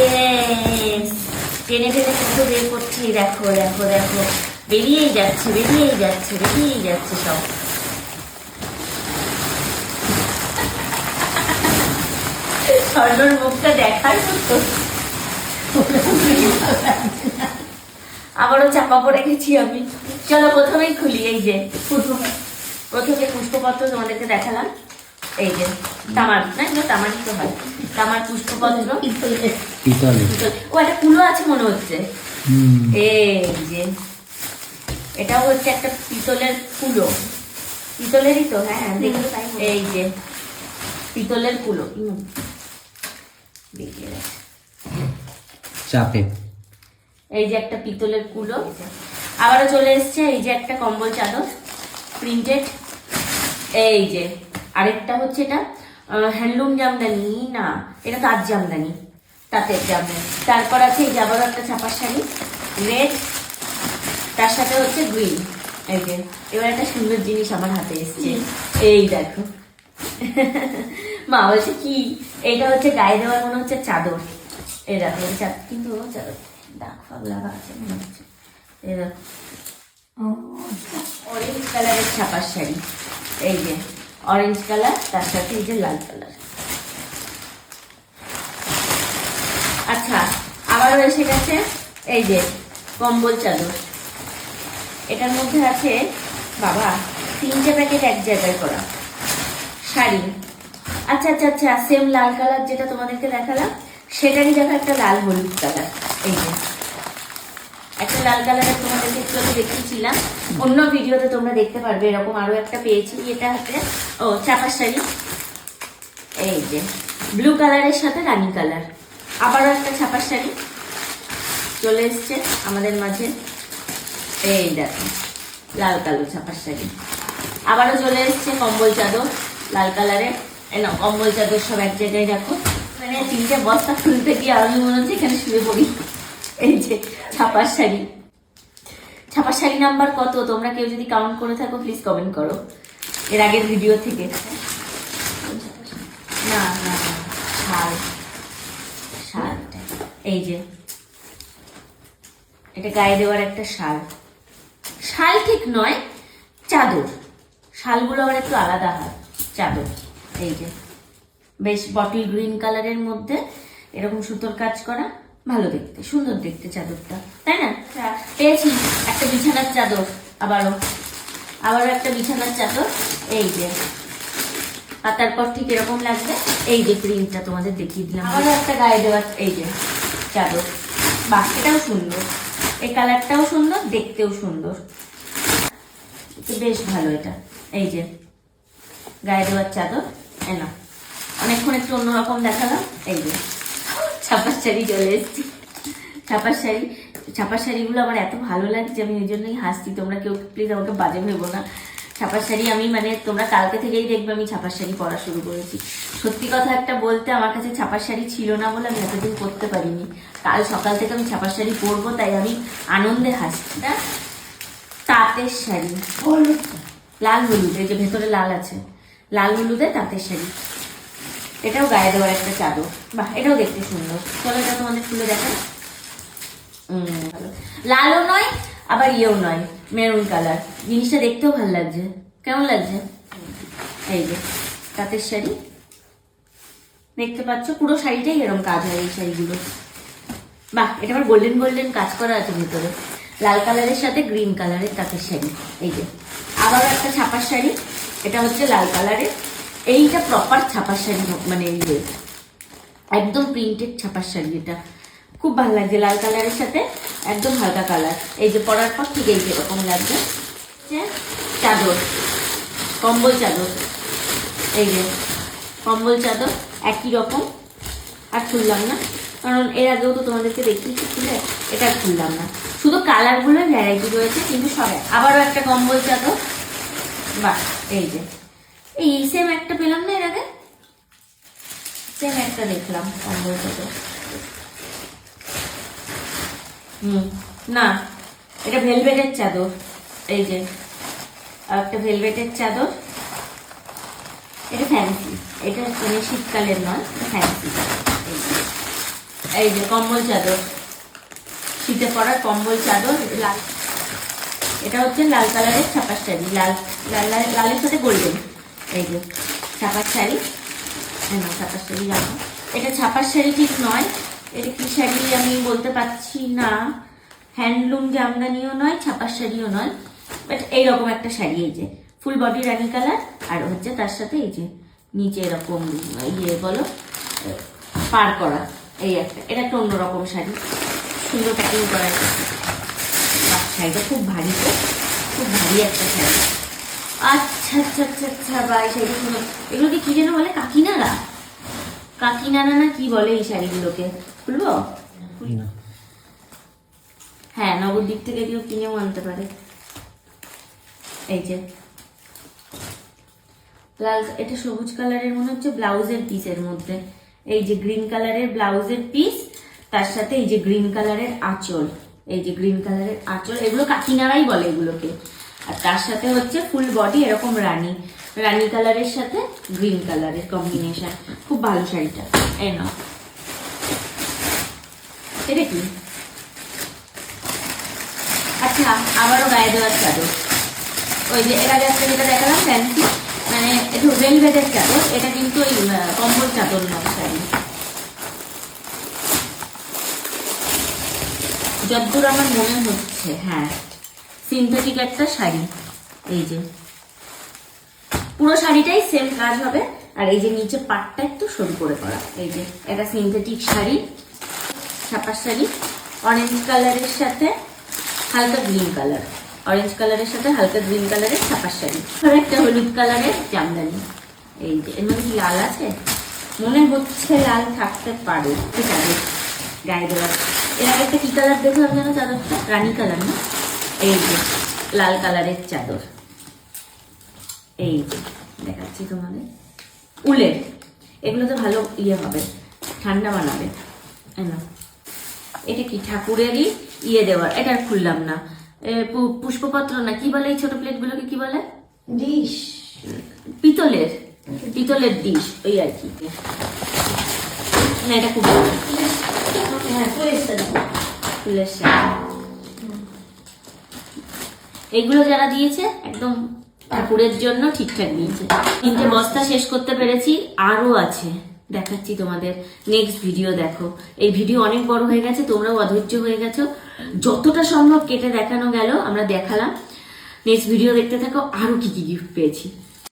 Yes, টেনে টেনে কত বের করছি, দেখো দেখো দেখো, বেরিয়েই যাচ্ছে বেরিয়েই যাচ্ছে বেরিয়েই যাচ্ছে সব। স্বর্ণর মুখটা দেখার মতো। আবারও চাপা পড়ে গেছি আমি। চলো প্রথমেই খুলি। এই যে প্রথমে পুষ্পপত্র তোমাদেরকে দেখালাম। এই যে তামার, না এগুলো তামারই তো হয়, তামার পুষ্পপত্র। ও একটা কুলো আছে মনে হচ্ছে। এই যে এটাও হচ্ছে একটা পিতলের কুলো, পিতলেরই তো, হ্যাঁ দেখলো তাই। এই যে পিতলের কুলো চাপে, এই যে একটা পিতলের কুলো। আবারও চলে এসছে এই যে একটা কম্বল চাদর প্রিন্টেড। এই যে আরেকটা হচ্ছে এটা হ্যান্ডলুম জামদানি, না এটা তাঁত জামদানি, তাঁতের জামদানি। তারপর আছে এই যে আবারও একটা ছাপার শাড়ি রেড, তার সাথে হচ্ছে গ্রিন। এই যে এবার একটা সুন্দর জিনিস আমার হাতে এসছে, এই দেখো। মা বলছে কি, এইটা হচ্ছে গায়ে দেওয়ার মনে হচ্ছে চাদর। এই দেখো এই চাদর, কিন্তু চাদর দাগ ফাগ লাগা আছে মনে হচ্ছে। এই দেখো অরেঞ্জ কালারের ছাপার শাড়ি, এই যে অরেঞ্জ কালার, তার সাথে এই যে লাল কালার। আচ্ছা আবারও এসে গেছে এই যে কম্বল চাদর। এটার মধ্যে আছে বাবা 3টে প্যাকেট এক জায়গায় করা শাড়ি। আচ্ছা আচ্ছা আচ্ছা, সেম লাল কালার যেটা তোমাদেরকে দেখালাম সেটারই দেখো একটা লাল হলুদ কালার। এই যে একটা লাল কালারের তোমাদেরকে একটু আমি দেখিয়েছিলাম অন্য ভিডিওতে, তোমরা দেখতে পারবে। এরকম আরো একটা পেয়েছি, এটা হচ্ছে ও চাপার শাড়ি। এই যে ব্লু কালারের সাথে রানী কালার। আবারও একটা ছাপার শাড়ি চলে এসছে আমাদের মাঝে। এই দেখো লাল কালো ছাপার শাড়ি। আবারও চলে এসছে কম্বল চাদর লাল কালারের। না কম্বল চাদর সব এক জায়গায় রাখো, মানে 3টে বস্তা খুলতে গিয়ে আমি মনে হচ্ছে এখানে শুয়ে পড়ি। এই যে ছাপার শাড়ি, ছাপার শাড়ি নাম্বার কত তোমরা কেউ যদি কাউন্ট করে থাকো প্লিজ কমেন্ট করো এর আগের ভিডিও থেকে। না না শাল, শাল এই যে এটা গায়ে দেওয়ার একটা শাল। শাল ঠিক নয়, চাদর। শালগুলো আবার একটু আলাদা হয়, চাদর। এই যে বেশ বটল গ্রিন কালারের মধ্যে এরকম সুতোর কাজ করা, ভালো দেখতে, সুন্দর দেখতে চাদরটা, তাই না? পেয়েছি একটা বিছানার চাদর, আবারও একটা বিছানার চাদর। এই যে পাতার পর ঠিক এরকম লাগবে। এই যে প্রিন্টটা তোমাদের দেখিয়ে দিলাম। আবারও একটা গায়ে দেওয়ার এই যে চাদর। বাহ, এটাও সুন্দর, এই কালারটাও সুন্দর, দেখতেও সুন্দর, বেশ ভালো এটা। এই যে গায়ে দেওয়ার চাদর। না অনেকক্ষণ একটু অন্যরকম দেখালাম। এই যে ছাপার শাড়ি চলে এসেছি। ছাপার শাড়ি, ছাপার শাড়িগুলো আমার এত ভালো লাগছে, আমি ওই জন্যই হাসছি। তোমরা কেউ প্লিজ আমাকে বাজে ভেবো না। ছাপার শাড়ি আমি মানে তোমরা কালকে থেকেই দেখবে আমি ছাপার শাড়ি পরা শুরু করেছি। সত্যি কথা একটা বলতে, আমার কাছে ছাপার শাড়ি ছিল না বলে আমি এতদিন পরতে পারিনি। কাল সকাল থেকে আমি ছাপার শাড়ি পরবো, তাই আমি আনন্দে হাসছি। না তাঁতের শাড়ি লাল হলুদ, এই যে ভেতরে লাল আছে, লাল হলুদে তাঁতের শাড়ি। এটাও গায়ে দেওয়ার একটা চাদর। বাহ, এটাও দেখতে সুন্দর। চলো এটা তোমাদের খুলে দেখা। লালও নয় আবার ইয়েও নয়, মেরুন কালার। জিনিসটা দেখতেও ভালো লাগছে। কেমন লাগছে? এই যে তাঁতের শাড়ি দেখতে পাচ্ছ, পুরো শাড়িটাই এরকম কাজ হয় এই শাড়িগুলো। বাহ, এটা আবার গোল্ডেন গোল্ডেন কাজ করা আছে ভিতরে, লাল কালারের সাথে গ্রিন কালারের তাঁতের শাড়ি। এই যে আবারও একটা ছাপার শাড়ি, এটা হচ্ছে লাল কালারের। এইটা প্রপার ছাপার শাড়ি, মানে এই যে একদম প্রিন্টেড ছাপার শাড়ি। এটা খুব ভালো লাগছে, লাল কালারের সাথে একদম হালকা কালার। এই যে পরার পর ঠিক এই যে এরকম লাগছে। চাদর, কম্বল চাদর। এই যে কম্বল চাদর একই রকম। আর খুললাম না, কারণ এর আগেও তো তোমাদেরকে দেখিয়েছি খুলে, এটা খুললাম না। শুধু কালারগুলো ভ্যারাইটি রয়েছে, কিন্তু সব। আবারও একটা কম্বল চাদর। বাহ, এই যে এই সেম একটা পেলাম না এর আগে, সেম একটা দেখলাম কম্বল চাদর। না এটা ভেলভেটের চাদর। এই যে আর একটা ভেলভেটের চাদর। এটা ফ্যান্সি, এটা মানে শীতকালের নয়, ফ্যান্সি। এই যে কম্বল চাদর, শীতে পরার কম্বল চাদর লাল, এটা হচ্ছে লাল কালারের ছাপার শাড়ি, লালের সাথে গোল্ডেন। এই যে ছাপার শাড়ি, ছাপার শাড়ি জানো, এটা ছাপার শাড়ি ঠিক নয়, এটা কি শাড়ি আমি বলতে পারছি না, হ্যান্ডলুম জামদানিও নয়, ছাপার শাড়িও নয়, বাট এইরকম একটা শাড়ি। এই যে ফুল বডি রানী কালার, আর হচ্ছে তার সাথে এই যে নিচে এরকম বলো পার করা, এই একটা, এটা একটা অন্যরকম শাড়ি, সুন্দর প্যাকিং করা একটা শাড়িটা, খুব ভারী, তো খুব ভারী একটা শাড়ি। আচ্ছা আচ্ছা আচ্ছা আচ্ছা, বা এই শাড়িটা সুন্দর, এগুলোকে কি যেন বলে, কাকিনাড়া, কাকিনাড়া না কি বলে এই শাড়িগুলোকে, খুলবো? হ্যাঁ, নবদ্বীপ থেকে কেউ কিনেও আনতে পারে। এই যে লাল, এটা সবুজ কালারের মনে হচ্ছে ব্লাউজের পিসের মধ্যে, এই যে গ্রিন কালারের ব্লাউজের পিস, তার সাথে এই যে গ্রিন কালারের আঁচল, এই যে গ্রিন কালারের আঁচল, এগুলো কাকিনাড়াই বলে এগুলোকে। আর তার সাথে হচ্ছে ফুল বডি এরকম রানী কালারের সাথে গ্রিন কালারের কম্বিনেশন, খুব ভালো শাড়িটা। এই নাও, এটা কি? আচ্ছা, আবারও গায়ে দেওয়ার চাদর, ওই যে এর আগে একটা যেটা দেখালাম ফ্যান্সি, মানে একটু ভেলভেটের চাদর, এটা কিন্তু ওই কম্বল চাদর নয় শাড়ি, যতদূর আমার মনে হচ্ছে। হ্যাঁ, সিনথেটিক একটা শাড়ি, এই যে পুরো শাড়িটাই সেম কাজ হবে, আর এই যে নিচে পাটটা একটু সরু করে করা। এই যে এটা সিনথেটিক শাড়ি, ছাপার শাড়ি, অরেঞ্জ কালারের সাথে হালকা গ্রিন কালার, অরেঞ্জ কালারের সাথে হালকা গ্রিন কালারের ছাপার শাড়ি, আর একটা হলুদ কালারের জামদানি। এই যে এর মধ্যে কি লাল আছে? মনে হচ্ছে লাল থাকতে পারে, ঠিক আছে গায়ে দেওয়ার। এর আগে একটা কি কালার দেখলাম যেন চাদরটা, রানী কালার না? এই যে লাল কালারের চাদর, এই যে দেখাচ্ছি তোমাদের, উলের, এগুলো তো ভালো ইয়ে হবে, ঠান্ডা বানাবে। না, এটা কি ঠাকুরেরই ইয়ে দেওয়ার, এটা খুললাম না, পুষ্পপত্র না কি বলে এই ছোট প্লেট গুলোকে, কি বলে? ডিশ, পিতলের ডিশ, ওই আর কি। না, এটা খুব ফুলের শাড়ি, এগুলো যারা দিয়েছে একদম ঠাকুরের জন্য ঠিকঠাক দিয়েছে। 3টে বস্তা শেষ করতে পেরেছি, আরো আছে, দেখাচ্ছি তোমাদের, নেক্সট ভিডিও দেখো। এই ভিডিও অনেক বড় হয়ে গেছে, তোমরাও অধৈর্য হয়ে গেছো, যতটা সম্ভব কেটে দেখানো গেল আমরা দেখালাম। নেক্সট ভিডিও দেখতে থাকো, আরো কি কি গিফট পেয়েছি।